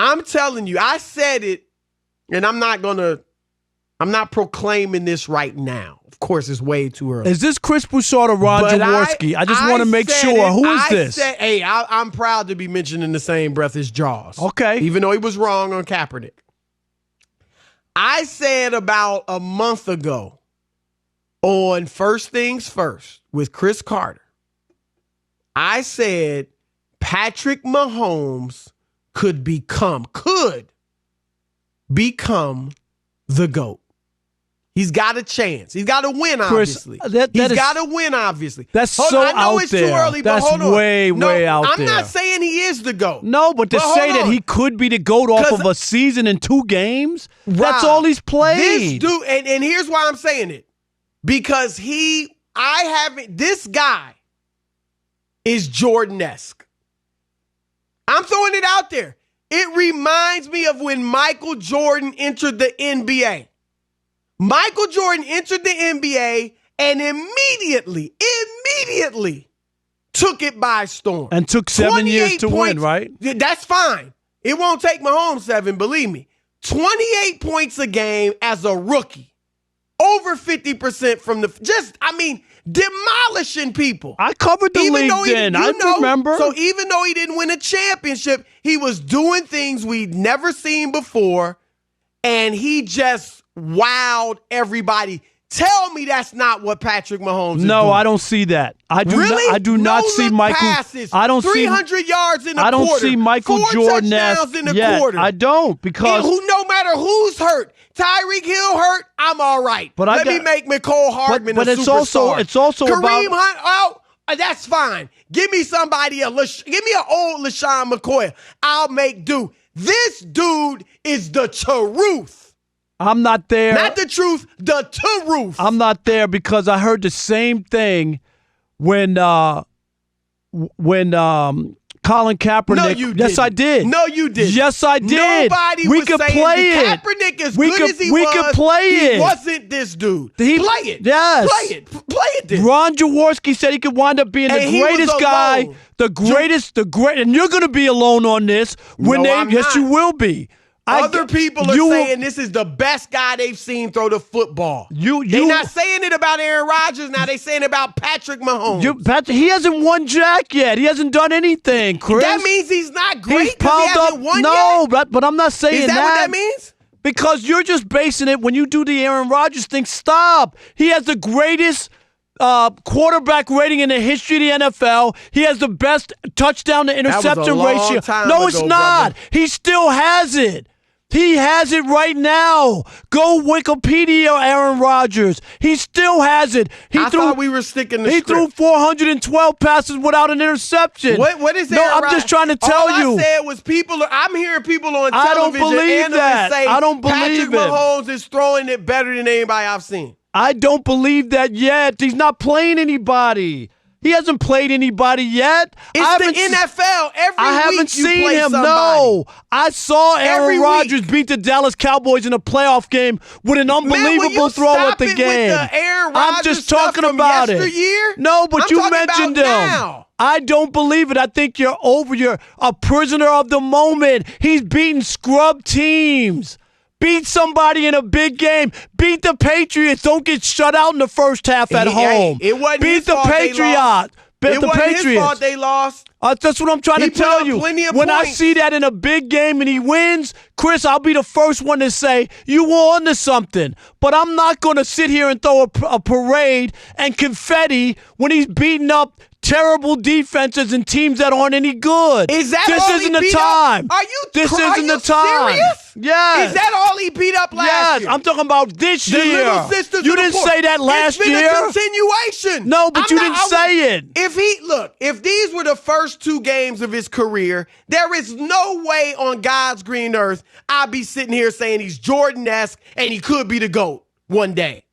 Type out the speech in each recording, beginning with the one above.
I'm telling you, I said it, and I'm not proclaiming this right now. Of course, it's way too early. Is this Chris Broussard or Ron Jaworski? I just want to make sure. Who is this? I'm proud to be mentioned in the same breath as Jaws. Okay. Even though he was wrong on Kaepernick. I said about a month ago on First Things First with Chris Carter, I said Patrick Mahomes could become the GOAT. He's got a chance. He's got to win, obviously. He's got to win, obviously. That's so out there. I know it's too early, but hold on. That's way out there. I'm not saying he is the GOAT. No, but to say that he could be the GOAT off of a season in 2 games, that's all he's played. This dude, and here's why I'm saying it. Because this guy is Jordan-esque. I'm throwing it out there. It reminds me of when Michael Jordan entered the NBA. Michael Jordan entered the NBA and immediately took it by storm. And took 7 years to win, right? That's fine. It won't take Mahomes 7, believe me. 28 points a game as a rookie. Over 50% from demolishing people. I covered the league then. I remember. So even though he didn't win a championship, he was doing things we'd never seen before, and he just wowed everybody. Tell me that's not what Patrick Mahomes is doing. No, I don't see that. I do not see Michael. Passes, I don't 300 yards in a quarter. I don't see Michael Jordan in a quarter. I don't, because no matter who's hurt, Tyreek Hill hurt, I'm all right. But let me make McCole Hardman a superstar. It's also Kareem about Hunt. That's fine. Give me somebody give me an old LaShawn McCoy. I'll make do. This dude is the truth. I'm not there. Not the truth, the truth. I'm not there because I heard the same thing when Colin Kaepernick. No, you didn't. Yes, I did. No, you didn't. Yes, I did. Nobody we was could saying play it. Kaepernick, as we good could, as he we was, could play it. He wasn't this dude. Play it. Yes. Play it. Play it then. Ron Jaworski said he could wind up being the greatest guy, the greatest, and you're going to be alone on this. Yes, you will be. Other people are saying this is the best guy they've seen throw the football. They're not saying it about Aaron Rodgers now. They're saying it about Patrick Mahomes. He hasn't won jack yet. He hasn't done anything, Chris. That means he's not great because he hasn't won yet? No, but I'm not saying that. Is that what that means? Because you're just basing it when you do the Aaron Rodgers thing. Stop. He has the greatest quarterback rating in the history of the NFL. He has the best touchdown to interception ratio. No, it's not. Brother. He still has it. He has it right now. Go Wikipedia Aaron Rodgers. He still has it. I thought we were sticking to He threw 412 passes without an interception. What is that? No, I'm just trying to tell you. All I said was I'm hearing people on television. I don't believe that. Say I don't believe Patrick Mahomes is throwing it better than anybody I've seen. I don't believe that yet. He's not playing anybody. He hasn't played anybody yet. It's the NFL. I haven't seen him. No, I saw Aaron Rodgers beat the Dallas Cowboys in a playoff game with an unbelievable throw at the game. I'm just talking about it. No, but you mentioned him. I don't believe it. I think you're a prisoner of the moment. He's beating scrub teams. Beat somebody in a big game. Beat the Patriots. Don't get shut out in the first half at home. It wasn't Beat his the fault Patriots. It wasn't his fault they lost. That's what I'm trying to tell you. When I see that in a big game and he wins, Chris, I'll be the first one to say, you were onto something. But I'm not going to sit here and throw a parade and confetti when he's beating up terrible defenses and teams that aren't any good. This isn't the time. This isn't the time. Serious? Yes. Is that all he beat up last year? Yes, I'm talking about this year. Little sisters you didn't say that last year. It's been a continuation. No, but you didn't say it. If these were the first 2 games of his career, there is no way on God's green earth I'd be sitting here saying he's Jordan-esque and he could be the GOAT one day.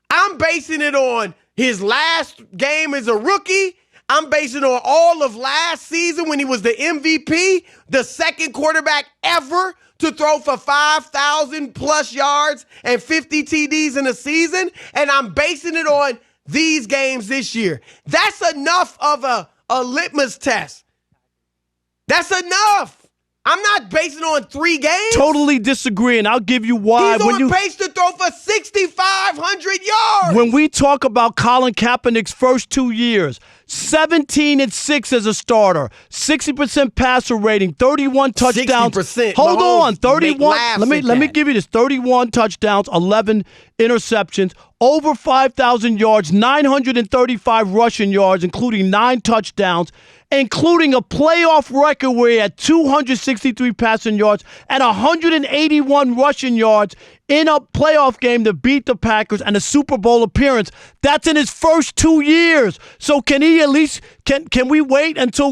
I'm basing it on his last game as a rookie. I'm basing it on all of last season when he was the MVP, the second quarterback ever to throw for 5,000 plus yards and 50 TDs in a season. And I'm basing it on these games this year. That's enough of a litmus test. That's enough. I'm not basing it on 3 games. Totally disagree, and I'll give you why. He's on pace to throw for 6,500 yards. When we talk about Colin Kaepernick's first 2 years, 17-6 as a starter, 60% passer rating, 31 touchdowns. 60%. Hold Mahomes on, 31. Let me give you this: 31 touchdowns, 11 interceptions, over 5,000 yards, 935 rushing yards, including 9 touchdowns, including a playoff record where he had 263 passing yards and 181 rushing yards in a playoff game to beat the Packers and a Super Bowl appearance. That's in his first 2 years. So can he at least can we wait until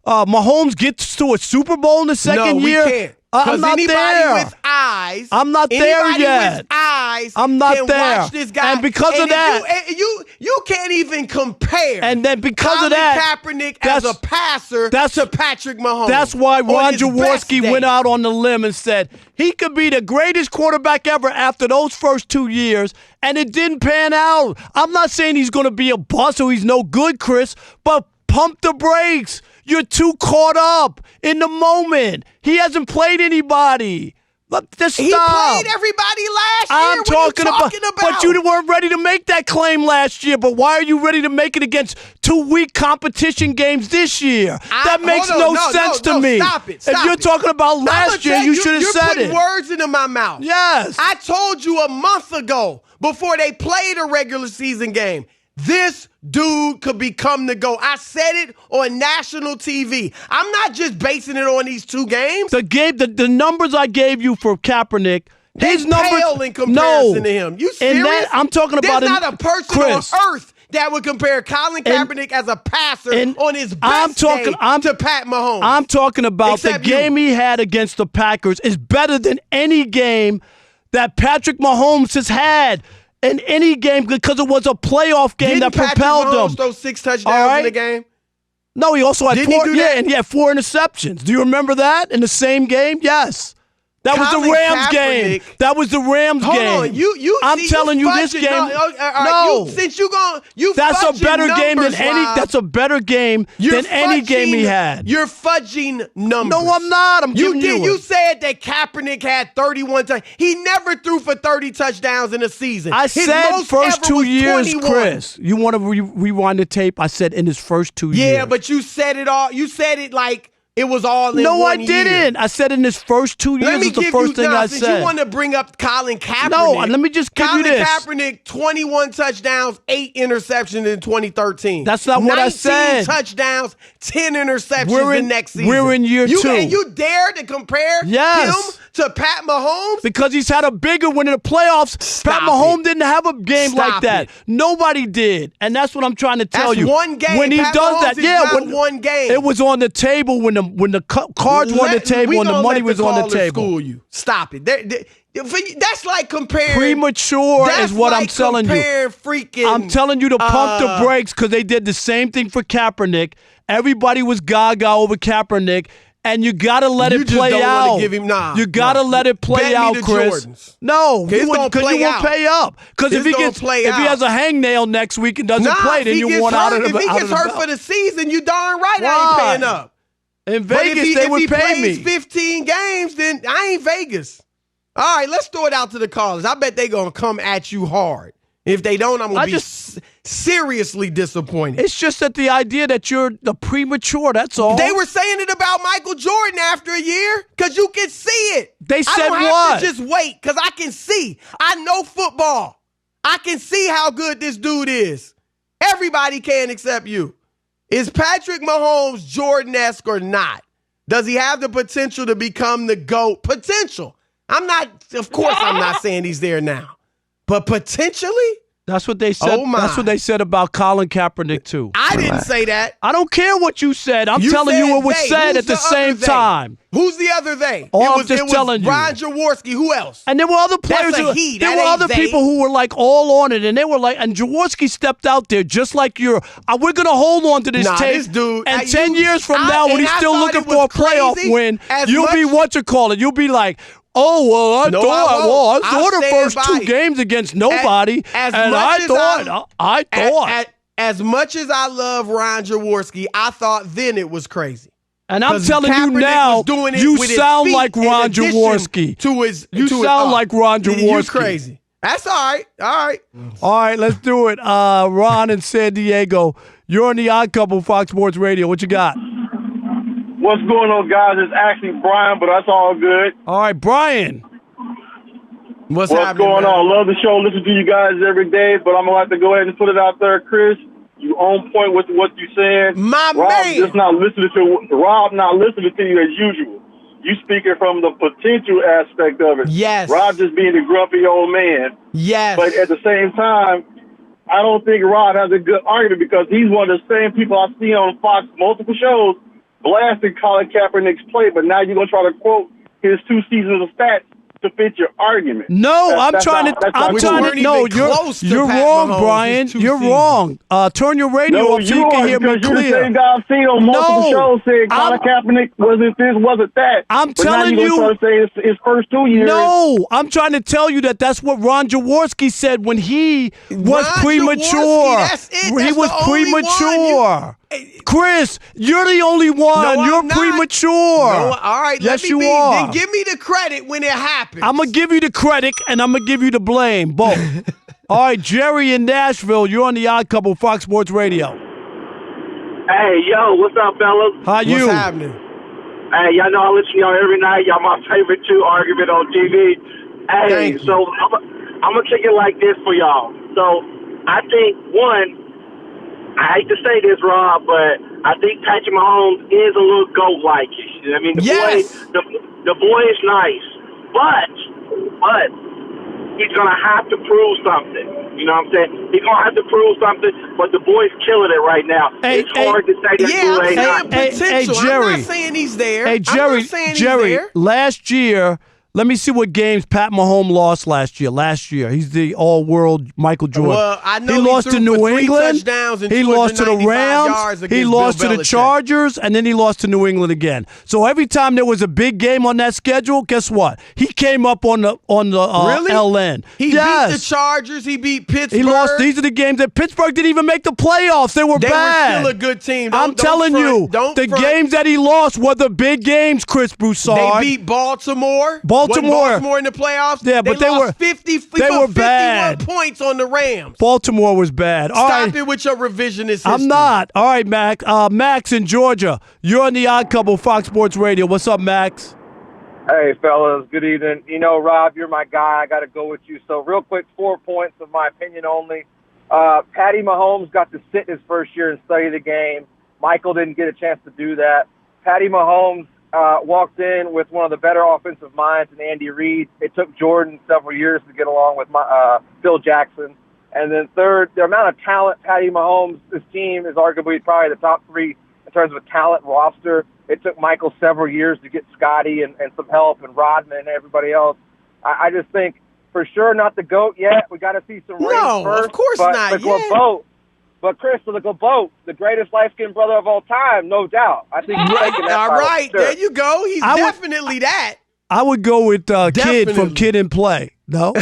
Mahomes gets to a Super Bowl in the second year? No, we can't. I'm not there. With eyes, I'm not there yet. With eyes, I'm not there. Watch this guy. And because of that, you can't even compare. And then because Colin of that, Kaepernick as a passer to Patrick Mahomes. That's why Ron Jaworski went out on the limb and said he could be the greatest quarterback ever after those first 2 years, and it didn't pan out. I'm not saying he's going to be a bust or he's no good, Chris, but pump the brakes. You're too caught up in the moment. He hasn't played anybody. Just He stop. played everybody last year. I'm talking about, but you weren't weren't ready to make that claim last year. But why are you ready to make it against 2 weak competition games this year? That makes no sense to me. Stop it. If you're talking about last year, you should have said it. You're putting words into my mouth. Yes. I told you a month ago before they played a regular season game, this dude could become the GOAT. I said it on national TV. I'm not just basing it on these 2 games. The numbers I gave you for Kaepernick, his numbers pale in comparison to him. You serious? I'm talking about There's not a person on earth that would compare Colin Kaepernick as a passer on his best day to Pat Mahomes. I'm talking about the game he had against the Packers is better than any game that Patrick Mahomes has had in any game because it was a playoff game that propelled him. Didn't Patrick Mahomes throw 6 touchdowns in the game? No, he also had 4. And he had 4 interceptions. Do you remember that in the same game? Yes. That was the Rams game. That was the Rams game. Hold on, I'm telling you, this game. No, since you that's a better game than any. That's a better game than any game he had. You're fudging numbers. No, I'm not. I'm giving you. You said that Kaepernick had 31 touchdowns. He never threw for 30 touchdowns in a season. I said first 2 years, 21. Chris. You want to rewind the tape? I said in his first 2 years. Yeah, but you said it all. You said it like it was all in 1 year. No, I didn't. I said in his first 2 years is the first thing I said. You want to bring up Colin Kaepernick. No, let me just give you this. Colin Kaepernick, 21 touchdowns, 8 interceptions in 2013. That's not what I said. 19 touchdowns, 10 interceptions the next season. We're in year 2. And you dare to compare him to Pat Mahomes? Because he's had a bigger win in the playoffs. Pat Mahomes didn't have a game like that. Nobody did. And that's what I'm trying to tell you. That's one game. When he Pat does Mahomes that, one game. It was on the table when the cards were on the table and the money was on the table. School you. Stop it. That's like comparing. Premature is what I'm telling you. I'm telling you to pump the brakes because they did the same thing for Kaepernick. Everybody was gaga over Kaepernick. And you gotta let it play out. You gotta let it play out, Chris. Jordans. No, because you won't pay up. Because if he has a hangnail next week and doesn't play, then you want out of the. If he gets hurt for the season, you darn right I ain't paying up. In Vegas, they would pay me. If he plays 15 games, then I ain't Vegas. All right, let's throw it out to the callers. I bet they gonna come at you hard. If they don't, I'm going to be seriously disappointed. It's just that the idea that you're the premature, that's all. They were saying it about Michael Jordan after a year because you can see it. They said what? I don't have to just wait because I can see. I know football. I can see how good this dude is. Everybody can except you. Is Patrick Mahomes Jordan-esque or not? Does he have the potential to become the GOAT? Potential. Of course I'm not saying he's there now. But potentially? That's what they said. Oh my. That's what they said about Colin Kaepernick, too. I didn't say that. I don't care what you said. I'm telling you what was said at the same time. Who's the other they? I'm just telling you. Ron Jaworski. Who else? And there were other players. There were other people who were like all on it, and they were like, and Jaworski stepped out there just like we're going to hold on to this tape. This dude. And 10 years from now, when he's still looking for a playoff win, you'll be You'll be like, oh, well, I saw the first 2 games against nobody, I thought. As much as I love Ron Jaworski, I thought then it was crazy. And I'm telling you now, you sound like Ron Jaworski. You sound like Ron Jaworski. You're crazy. That's all right. All right. All right, let's do it. Ron in San Diego, you're on the Odd Couple, Fox Sports Radio. What you got? What's going on, guys? It's actually Brian, but that's all good. All right, Brian. What's happening, going man? on? Love the show. Listen to you guys every day, but I'm going to have to go ahead and put it out there, Chris. You on point with what you're saying. Rob not listening to you as usual. You speaking from the potential aspect of it. Yes. Rob just being a grumpy old man. Yes. But at the same time, I don't think Rob has a good argument because he's one of the same people I see on Fox multiple shows blasting Colin Kaepernick's play, but now you're going to try to quote his 2 seasons of stats to fit your argument. No, you're wrong, Mahomes. Brian. You're wrong. Turn your radio up so you can hear me clear. You're the same guy I've seen on multiple shows saying Colin Kaepernick wasn't this, wasn't that. I'm telling you. Now you're trying to say his first 2 years. No, I'm trying to tell you that's what Ron Jaworski said when he was premature. That's it. He was premature. Chris, you're the only one. No, you're I'm not. premature. No, all right, yes, let me you are. Then give me the credit when it happens. I'm going to give you the credit, and I'm going to give you the blame, both. All right, Jerry in Nashville, you're on the Odd Couple, Fox Sports Radio. Hey, yo, what's up, fellas? How you? What's happening? Hey, y'all know I listen to y'all every night. Y'all my favorite 2 argument on TV. Hey, so I'm going to kick it like this for y'all. So I think, one, I hate to say this, Rob, but I think Patrick Mahomes is a little GOAT-like. I mean, the boy is nice, but he's going to have to prove something. You know what I'm saying? He's going to have to prove something, but the boy's killing it right now. It's hard to say that potential. Jerry. I'm not saying he's there. Hey, Jerry, he's there. Last year, let me see what games Pat Mahomes lost last year. He's the all-world Michael Jordan. Well, I know he lost to New England. He lost to the Rams. He lost to the Chargers, and then he lost to New England again. So every time there was a big game on that schedule, guess what? He came up on the really? LN. He beat the Chargers. He beat Pittsburgh. He lost. These are the games that Pittsburgh didn't even make the playoffs. They were bad. They were still a good team. I'm telling you, the games that he lost were the big games, Chris Broussard. They beat Baltimore. Baltimore in the playoffs. Yeah, but they lost were 51 bad. Points on the Rams. Baltimore was bad. Stop it with your revisionist history. I'm not. All right, Mac. Max in Georgia. You're on the Odd Couple, Fox Sports Radio. What's up, Max? Hey, fellas. Good evening. You know, Rob, you're my guy. I got to go with you. So real quick, 4 points of my opinion only. Patty Mahomes got to sit his first year and study the game. Michael didn't get a chance to do that. Patty Mahomes walked in with one of the better offensive minds in Andy Reid. It took Jordan several years to get along with Phil Jackson. And then third, the amount of talent Patty Mahomes, this team is arguably probably the top 3 in terms of a talent roster. It took Michael several years to get Scotty and some help and Rodman and everybody else. I just think for sure not the GOAT yet. We got to see some rings first. Of course not yet. But Chris, the GOAT, the greatest light-skinned brother of all time, no doubt. I think he's taking that. All right, sure. there you go. He's definitely that. I would go with Kid from Kid and Play. No?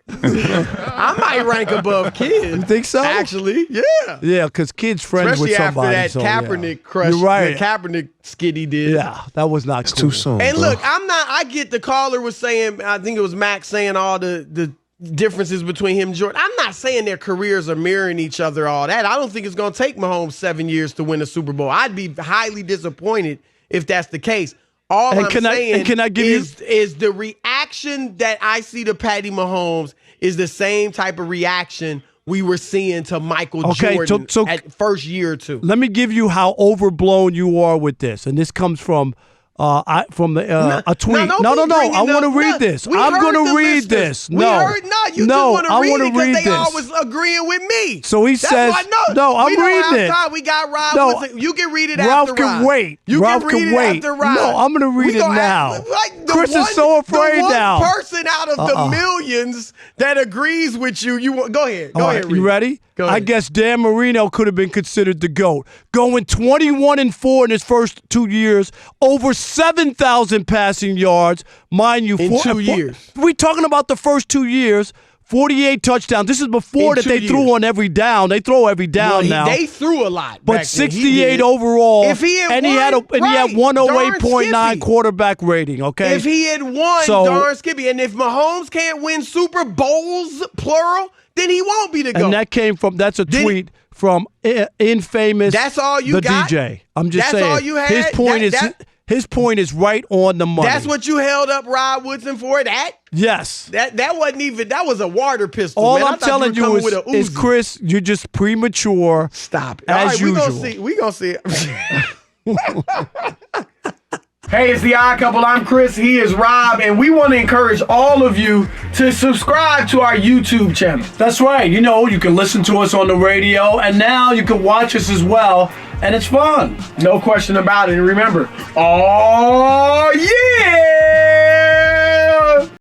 I might rank above Kid. You think so? Actually, yeah. Yeah, because Kid's friends especially with somebody. After that Kaepernick crush, you're right. the Kaepernick skit he did. Yeah, that was not cool. Too soon. And look, I get the caller was saying, I think it was Max saying all the differences between him and Jordan. I'm not saying their careers are mirroring each other, all that. I don't think it's going to take Mahomes 7 years to win a Super Bowl. I'd be highly disappointed if that's the case. All I'm saying is the reaction that I see to Patty Mahomes is the same type of reaction we were seing to Michael Jordan at first year or two. Let me give you how overblown you are with this, and this comes from a tweet. No. I want to read this. I'm going to read this. You just want to read it because they always agreeing with me. So he says, "No, I'm reading it." We got Rob. No, you can read it Ralph after Rob. Can wait. You Ralph can read it wait. after Rob. No, I'm going to read it now. Chris is so afraid now. The one person out of the millions that agrees with you. Go ahead. Go ahead. You ready? Go ahead. I guess Dan Marino could have been considered the GOAT. Going 21-4 in his first 2 years, over 7,000 passing yards, mind you. In 2 years. We're talking about the first 2 years. 48 touchdowns. This is before that they threw on every down. They throw every down now. They threw a lot. But 68 overall. If he had he had 108.9 quarterback rating, okay? If he had won, darn Skippy. And if Mahomes can't win Super Bowls, plural, then he won't be the GOAT. And that came from, that's a tweet from infamous That's all you got? DJ. I'm just saying. That's all you had? His point is right on the money. That's what you held up Rod Woodson for? That? Yes. That wasn't even, that was a water pistol. All man. I'm telling you is, Chris, you're just premature. Stop it. As usual. We gonna see it. Hey, it's the Odd Couple. I'm Chris. He is Rob, and we want to encourage all of you to subscribe to our YouTube channel. That's right. You know, you can listen to us on the radio, and now you can watch us as well, and it's fun. No question about it. And remember, oh yeah!